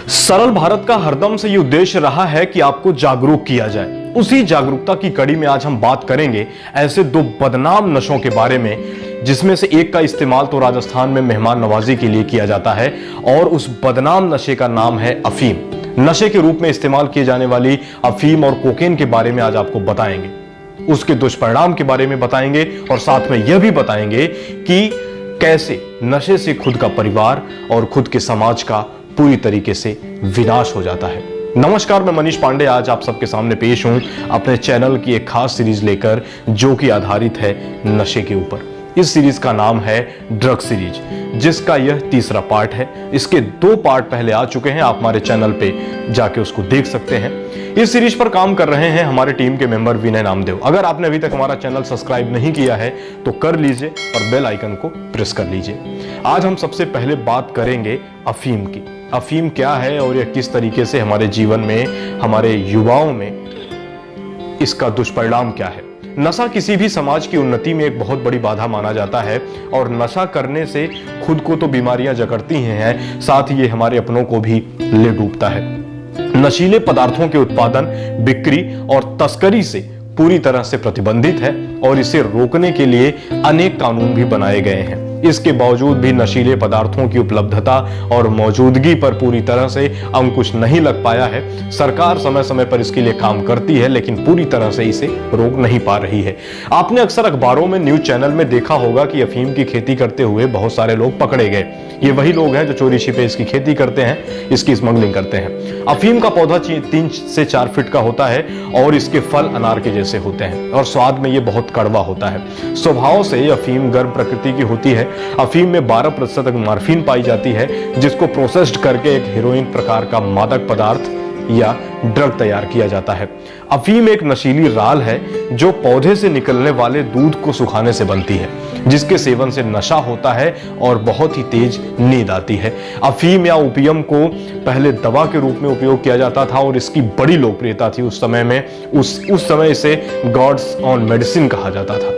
सरल भारत का हरदम से ये उद्देश्य रहा है कि आपको जागरूक किया जाए। उसी जागरूकता की कड़ी में आज हम बात करेंगे ऐसे दो बदनाम नशों के बारे में, जिसमें से एक का इस्तेमाल तो राजस्थान में मेहमान नवाजी के लिए किया जाता है और उस बदनाम नशे का नाम है अफीम। नशे के रूप में इस्तेमाल किए जाने वाली अफीम और कोकेन के बारे में आज आपको बताएंगे, उसके दुष्परिणाम के बारे में बताएंगे और साथ में यह भी बताएंगे कि कैसे नशे से खुद का परिवार और खुद के समाज का पूरी तरीके से विनाश हो जाता है। नमस्कार, मैं मनीष पांडे आज आप सबके सामने पेश हूं अपने चैनल की एक खास सीरीज लेकर, जो कि आधारित है नशे के ऊपर। इस सीरीज का नाम है ड्रग सीरीज, जिसका यह तीसरा पार्ट है। इसके 2 पार्ट पहले आ चुके हैं, आप हमारे चैनल पे जाके उसको देख सकते हैं। इस सीरीज पर काम कर रहे हैं हमारे टीम के मेंबर विनय नामदेव। अगर आपने अभी तक हमारा चैनल सब्सक्राइब नहीं किया है तो कर लीजिए और बेल आइकन को प्रेस कर लीजिए। आज हम सबसे पहले बात करेंगे अफीम की। अफीम क्या है और यह किस तरीके से हमारे जीवन में, हमारे युवाओं में इसका दुष्परिणाम क्या है। नशा किसी भी समाज की उन्नति में एक बहुत बड़ी बाधा माना जाता है और नशा करने से खुद को तो बीमारियां जकड़ती हैं, साथ ही ये हमारे अपनों को भी ले डूबता है। नशीले पदार्थों के उत्पादन, बिक्री और तस्करी से पूरी तरह से प्रतिबंधित है और इसे रोकने के लिए अनेक कानून भी बनाए गए हैं। इसके बावजूद भी नशीले पदार्थों की उपलब्धता और मौजूदगी पर पूरी तरह से अंकुश नहीं लग पाया है। सरकार समय समय पर इसके लिए काम करती है, लेकिन पूरी तरह से इसे रोक नहीं पा रही है। आपने अक्सर अखबारों में, न्यूज चैनल में देखा होगा कि अफीम की खेती करते हुए बहुत सारे लोग पकड़े गए। ये वही लोग हैं जो चोरी छिपे इसकी खेती करते हैं, इसकी स्मगलिंग करते हैं। अफीम का पौधा 3 से 4 फीट का होता है और इसके फल अनार के जैसे होते हैं और स्वाद में ये बहुत कड़वा होता है। स्वभाव से अफीम गर्म प्रकृति की होती है। अफीम में 12% तक मॉर्फिन पाई जाती है, जिसको प्रोसेस्ड करके एक हेरोइन प्रकार का मादक पदार्थ या ड्रग तैयार किया जाता है। अफीम एक नशीली राल है जो पौधे से निकलने वाले दूध को सुखाने से बनती है, जिसके सेवन से नशा होता है और बहुत ही तेज नींद आती है। अफीम या ओपियम को पहले दवा के रूप में उपयोग किया जाता था और इसकी बड़ी लोकप्रियता थी उस समय में। उस समय इसे गॉड्स ऑन मेडिसिन कहा जाता था।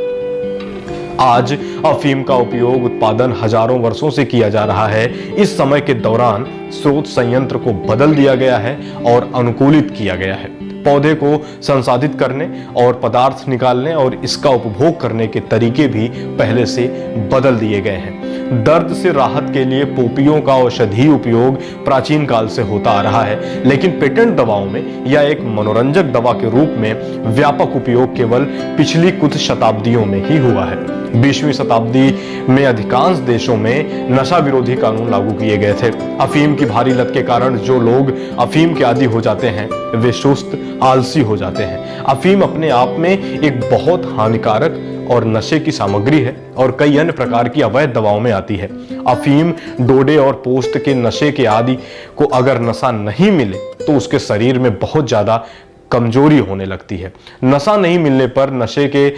आज अफीम का उपयोग, उत्पादन हजारों वर्षों से किया जा रहा है। इस समय के दौरान स्रोत संयंत्र को बदल दिया गया है और अनुकूलित किया गया है। पौधे को संसाधित करने और पदार्थ निकालने और इसका उपभोग करने के तरीके भी पहले से बदल दिए गए हैं। दर्द से राहत के लिए पोपियों का औषधीय उपयोग प्राचीन काल से होता आ रहा है, लेकिन पेटेंट दवाओं में या एक मनोरंजक दवा के रूप में व्यापक उपयोग केवल पिछली कुछ शताब्दियों में ही हुआ है। 20वीं शताब्दी में अधिकांश देशों में नशा विरोधी कानून लागू किए गए थे। अफीम की भारी लत के कारण जो लोग अफीम के आदी हो जाते हैं वे सुस्त, आलसी हो जाते हैं। अफीम अपने आप में एक बहुत हानिकारक और नशे की सामग्री है और कई अन्य प्रकार की अवैध दवाओं में आती है। अफीम, डोडे और पोस्त के नशे के आदी को अगर नशा नहीं मिले तो उसके शरीर में बहुत ज्यादा कमजोरी होने लगती है। नशा नहीं मिलने पर नशे के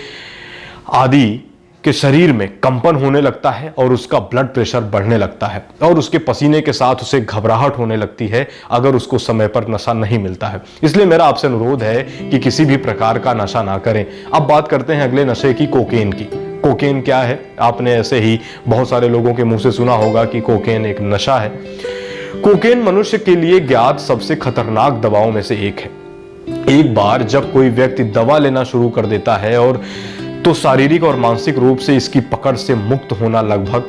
आदी के शरीर में कंपन होने लगता है और उसका ब्लड प्रेशर बढ़ने लगता है और उसके पसीने के साथ उसे घबराहट होने लगती है अगर उसको समय पर नशा नहीं मिलता है। इसलिए मेरा आपसे अनुरोध है कि किसी भी प्रकार का नशा ना करें। अब बात करते हैं अगले नशे की, कोकेन की। कोकेन क्या है? आपने ऐसे ही बहुत सारे लोगों के मुंह से सुना होगा कि कोकेन एक नशा है। कोकेन मनुष्य के लिए ज्ञात सबसे खतरनाक दवाओं में से एक है। एक बार जब कोई व्यक्ति दवा लेना शुरू कर देता है और तो शारीरिक और मानसिक रूप से इसकी पकड़ से मुक्त होना लगभग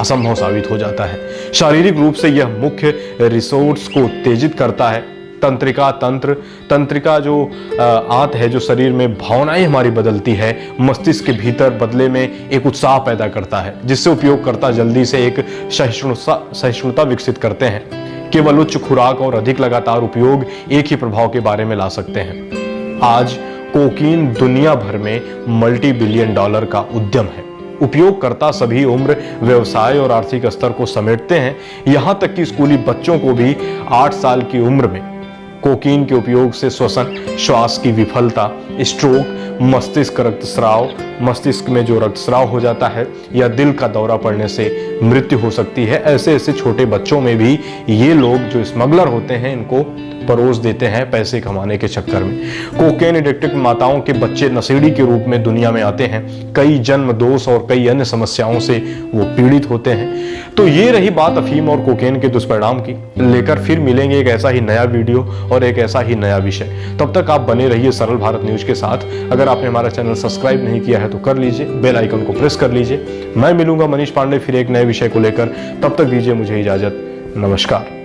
असंभव साबित हो जाता है। शारीरिक रूप से यह मुख्य रिसोर्स को उत्तेजित करता है। तंत्रिका जो आंत है, जो शरीर में भावनाएं हमारी बदलती है, मस्तिष्क के भीतर बदले में एक उत्साह पैदा करता है, जिससे उपयोगकर्ता जल्दी से एक सहिष्णुता विकसित करते हैं। केवल उच्च खुराक और अधिक लगातार उपयोग एक ही प्रभाव के बारे में ला सकते हैं। आज कोकीन दुनिया भर में $multi-billion का उद्यम है। उपयोगकर्ता सभी उम्र, व्यवसाय और आर्थिक स्तर को समेटते हैं। यहां तक कि स्कूली बच्चों को भी 8 साल की उम्र में कोकीन के उपयोग से श्वसन, श्वास की विफलता, स्ट्रोक, मस्तिष्क रक्तस्राव, मस्तिष्क में जो रक्तस्राव हो जाता है, या दिल का दौरा पड़ने से मृत्यु हो सकती है। ऐसे ऐसे छोटे बच्चों में भी ये लोग जो स्मगलर होते हैं इनको परोस देते हैं पैसे कमाने के चक्कर में। कोकेन एडिक्टेड माताओं के बच्चे नशेड़ी के रूप में दुनिया में आते हैं, कई जन्म दोष और कई अन्य समस्याओं से वो पीड़ित होते हैं। तो ये रही बात अफीम और कोकेन के दुष्परिणाम की। लेकर फिर मिलेंगे एक ऐसा ही नया वीडियो और एक ऐसा ही नया विषय। तब तक आप बने रहिए सरल भारत न्यूज के साथ। अगर आपने हमारा चैनल सब्सक्राइब नहीं किया है तो कर लीजिए, बेल आइकन को प्रेस कर लीजिए। मैं मिलूंगा मनीष पांडे फिर एक नए विषय को लेकर। तब तक दीजिए मुझे इजाजत। नमस्कार।